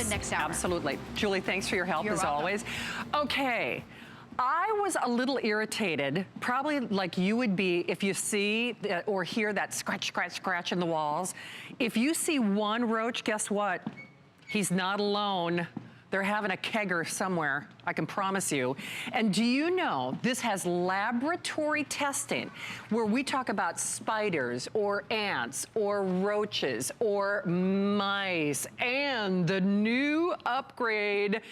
the next hour. Absolutely. Julie, thanks for your help as always. Okay. I was a little irritated, probably like you would be if you see or hear that scratch, scratch, scratch in the walls. If you see one roach, guess what? He's not alone. They're having a kegger somewhere, I can promise you. And do you know, this has laboratory testing where we talk about spiders or ants or roaches or mice, and the new upgrade.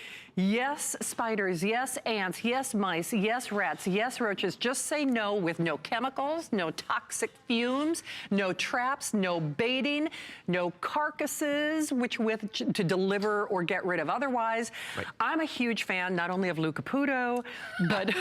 Yes, spiders, yes, ants, yes, mice, yes, rats, yes, roaches. Just say no with no chemicals, no toxic fumes, no traps, no baiting, no carcasses, to deliver or get rid of otherwise. Right. I'm a huge fan, not only of Lou Caputo, but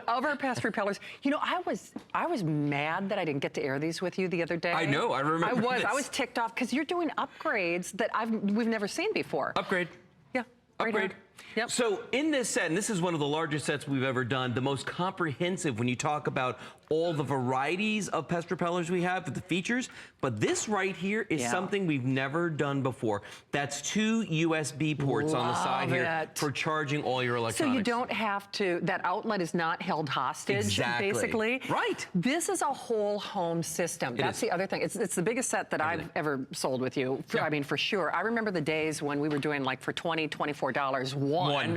of our pest repellers. You know, I was mad that I didn't get to air these with you the other day. I know, I remember I was ticked off because you're doing upgrades that we've never seen before. Upgrade. Yeah. Upgrade. Yep. So in this set, and this is one of the largest sets we've ever done, the most comprehensive when you talk about all the varieties of pest repellers we have with the features, but this right here is something we've never done before. That's 2 USB ports on the side here for charging all your electronics. So you don't have to, that outlet is not held hostage, basically. Right. This is a whole home system. That's the other thing. It's the biggest set that I've ever sold with you. I mean, for sure. I remember the days when we were doing like for $20, $24, one.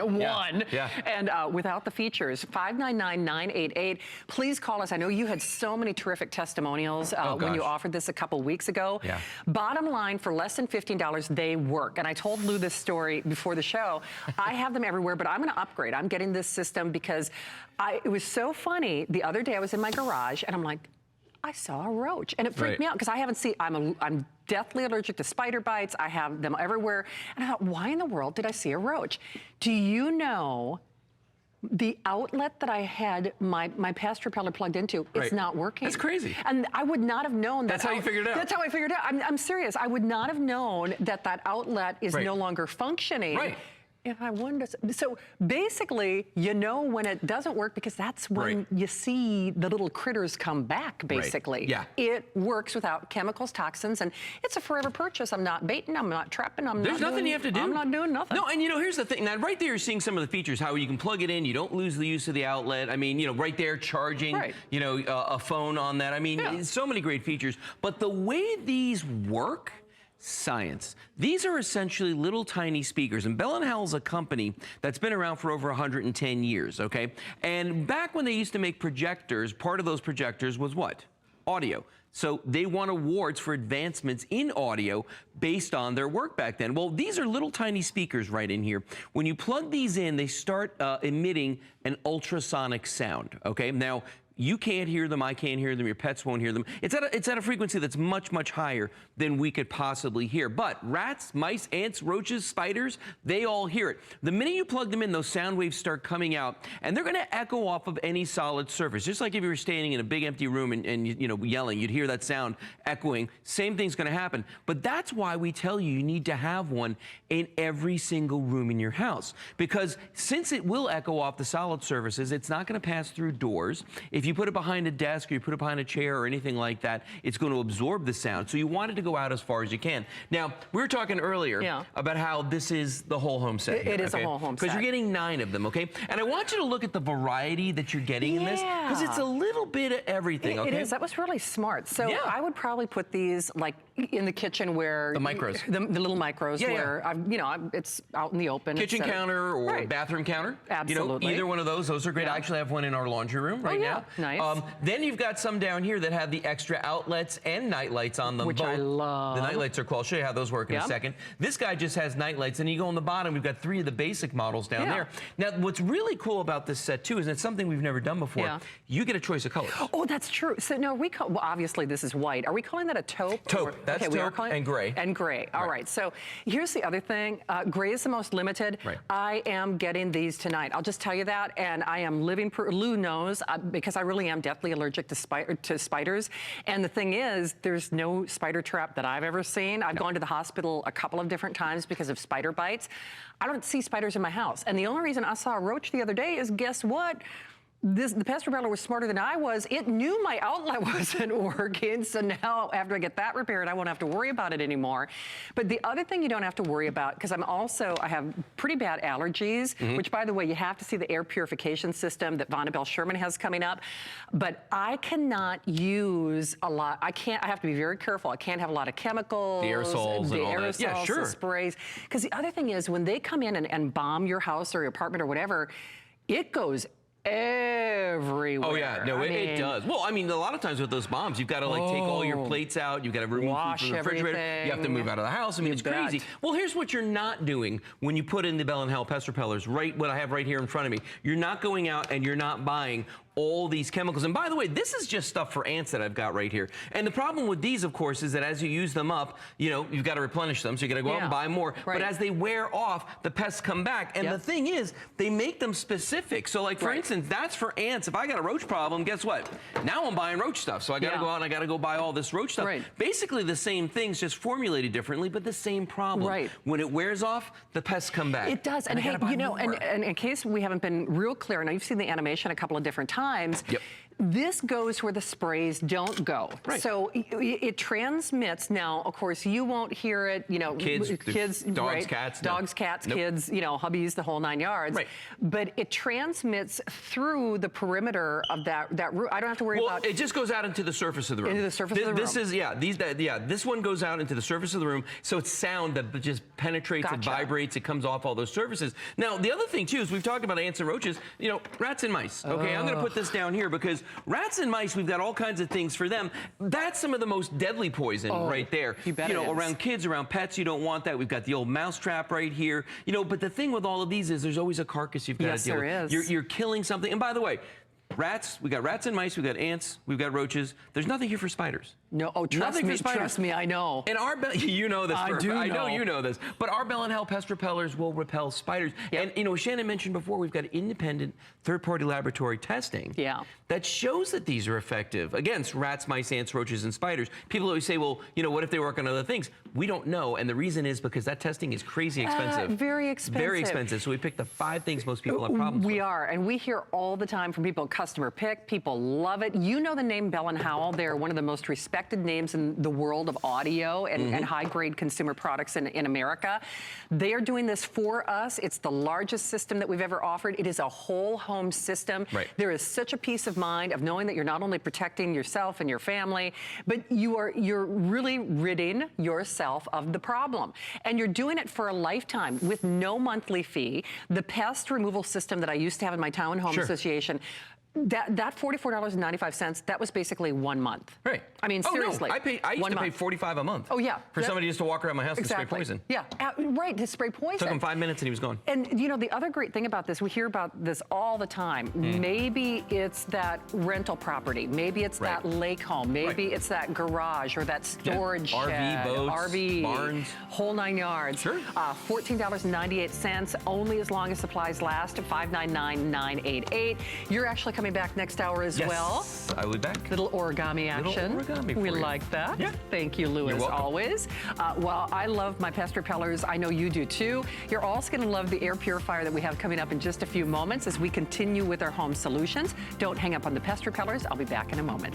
And without the features, $599-988. Please call us. I know you had so many terrific testimonials when you offered this a couple weeks ago. Bottom line, for less than $15, they work. And I told Lou this story before the show. I have them everywhere, but I'm going to upgrade. I'm getting this system because it was so funny. The other day I was in my garage and I'm like, I saw a roach, and it freaked me out because I haven't seen. I'm deathly allergic to spider bites. I have them everywhere, and I thought, why in the world did I see a roach? Do you know the outlet that I had my pest repeller plugged into? It's not working. That's crazy. And I would not have known that. That's how you figured it out. That's how I figured it out. I'm serious. I would not have known that outlet is no longer functioning. Right. If I wanted to, so basically, you know when it doesn't work because that's when you see the little critters come back, basically. Yeah. It works without chemicals, toxins, and it's a forever purchase. I'm not baiting, I'm not trapping, There's nothing you have to do. I'm not doing nothing. No, and you know, here's the thing. Now, right there, you're seeing some of the features, how you can plug it in, you don't lose the use of the outlet. I mean, you know, right there, charging, you know, a phone on that. I mean, so many great features. But the way these work, science. These are essentially little tiny speakers, and Bell & Howell's a company that's been around for over 110 years, okay? And back when they used to make projectors, part of those projectors was what? Audio. So they won awards for advancements in audio based on their work back then. Well, these are little tiny speakers right in here. When you plug these in, they start emitting an ultrasonic sound, okay? Now, you can't hear them, I can't hear them, your pets won't hear them. It's at a frequency that's much, much higher than we could possibly hear. But rats, mice, ants, roaches, spiders, they all hear it. The minute you plug them in, those sound waves start coming out, and they're gonna echo off of any solid surface. Just like if you were standing in a big empty room and you know, yelling, you'd hear that sound echoing. Same thing's gonna happen. But that's why we tell you need to have one in every single room in your house. Because since it will echo off the solid surfaces, it's not gonna pass through doors. If you put it behind a desk or you put it behind a chair or anything like that, it's going to absorb the sound. So you want it to go out as far as you can. Now, we were talking earlier about how this is the whole home set. It is a whole home set. Because you're getting 9 of them, okay? And I want you to look at the variety that you're getting in this, because it's a little bit of everything, okay? It is. That was really smart. So I would probably put these like in the kitchen where... The micros. The little micros where, you know, it's out in the open. Kitchen counter or bathroom counter. Absolutely. You know, either one of those are great. I actually have one in our laundry room right now. Nice. Then you've got some down here that have the extra outlets and night lights on them. Which I love. The night lights are cool. I'll show you how those work in a second. This guy just has night lights, and you go on the bottom, we've got 3 of the basic models down there. Now, what's really cool about this set, too, is it's something we've never done before. You get a choice of colors. Oh, that's true. So, no, well, obviously, this is white. Are we calling that a taupe? Taupe. That's taupe and gray. And gray. All right. So, here's the other thing. Gray is the most limited. I am getting these tonight. I'll just tell you that, and I am living proof. Lou knows, because I really am deathly allergic to spiders. And the thing is, there's no spider trap that I've ever seen. I've gone to the hospital a couple of different times because of spider bites. I don't see spiders in my house. And the only reason I saw a roach the other day is, guess what? the pest repeller was smarter than I was. It knew my outlet wasn't working, so now after I get that repaired, I won't have to worry about it anymore. But the other thing you don't have to worry about, because I have pretty bad allergies, which, by the way, you have to see the air purification system that Vonabelle Sherman has coming up. But I cannot use a lot. I have to be very careful. I can't have a lot of chemicals. The aerosols and all that. Yeah, sure. The sprays. Because the other thing is, when they come in and bomb your house or your apartment or whatever, it goes everywhere. Oh yeah, no, it does. Well, I mean, a lot of times with those bombs, you've got to like take all your plates out. You've got to remove food from the refrigerator. Everything. You have to move out of the house. I mean, it's crazy. Well, here's what you're not doing when you put in the Bell & Howell pest repellers. Right, what I have right here in front of me. You're not going out and you're not buying all these chemicals. And by the way, this is just stuff for ants that I've got right here. And the problem with these, of course, is that as you use them up, you know, you've got to replenish them. So you got to go out and buy more. Right. But as they wear off, the pests come back. And the thing is, they make them specific. So like, for instance, that's for ants. If I got a roach problem, guess what? Now I'm buying roach stuff. So I got to go out and I got to go buy all this roach stuff. Right. Basically the same things, just formulated differently, but the same problem. Right. When it wears off, the pests come back. It does. And hey, you know, and in case we haven't been real clear, and you've seen the animation a couple of different times. Yep. This goes where the sprays don't go. Right. So it transmits. Now, of course, you won't hear it, you know, kids dogs, cats. Dogs, cats, kids, you know, hubbies, the whole 9 yards. Right. But it transmits through the perimeter of that room. I don't have to worry about. Well, it just goes out into the surface of the room. Into the surface of the room. This is, this one goes out into the surface of the room. So it's sound that just penetrates, it vibrates, it comes off all those surfaces. Now, the other thing, too, is we've talked about ants and roaches, you know, rats and mice. Okay, I'm going to put this down here because rats and mice, we've got all kinds of things for them. That's some of the most deadly poison right there. You bet around kids, around pets, you don't want that. We've got the old mouse trap right here. You know, but the thing with all of these is there's always a carcass you've got to deal with. Yes, there is. You're killing something. And by the way, rats, we got rats and mice, we got ants, we've got roaches. There's nothing here for spiders. No, trust me, I know. And our, you know this. I do know. I know you know this. But our Bell & Howell pest repellers will repel spiders. Yep. And you know, Shannon mentioned before, we've got independent third-party laboratory testing that shows that these are effective against rats, mice, ants, roaches, and spiders. People always say, well, you know, what if they work on other things? We don't know, and the reason is because that testing is crazy expensive. Very expensive. Very expensive. So we picked the 5 things most people have problems with. We are, and we hear all the time from people, customer pick, people love it. You know the name Bell & Howell. They're one of the most respected names in the world of audio and high-grade consumer products in America. They are doing this for us. It's the largest system that we've ever offered. It is a whole home system. Right. There is such a peace of mind of knowing that you're not only protecting yourself and your family, but you're really ridding yourself of the problem. And you're doing it for a lifetime with no monthly fee. The pest removal system that I used to have in my town home association, that $44.95, that was basically 1 month. Right. I mean, seriously. No. I used to pay $45 a month. Oh, yeah. For somebody just to walk around my house and spray poison. Yeah, right, to spray poison. Took him 5 minutes and he was gone. And, you know, the other great thing about this, we hear about this all the time. Maybe it's that rental property. Maybe it's that lake home. Maybe it's that garage or that storage shed. RV, boats, RV, barns. Whole 9 yards. Sure. $14.98, only as long as supplies last, $599,988. You're actually coming back next hour as well. I will be back. Little origami action. Little origami for we you. like that. Yeah. Thank you, Lou, as always. Well, I love my pest repellers. I know you do too. You're also going to love the air purifier that we have coming up in just a few moments as we continue with our home solutions. Don't hang up on the pest repellers. I'll be back in a moment.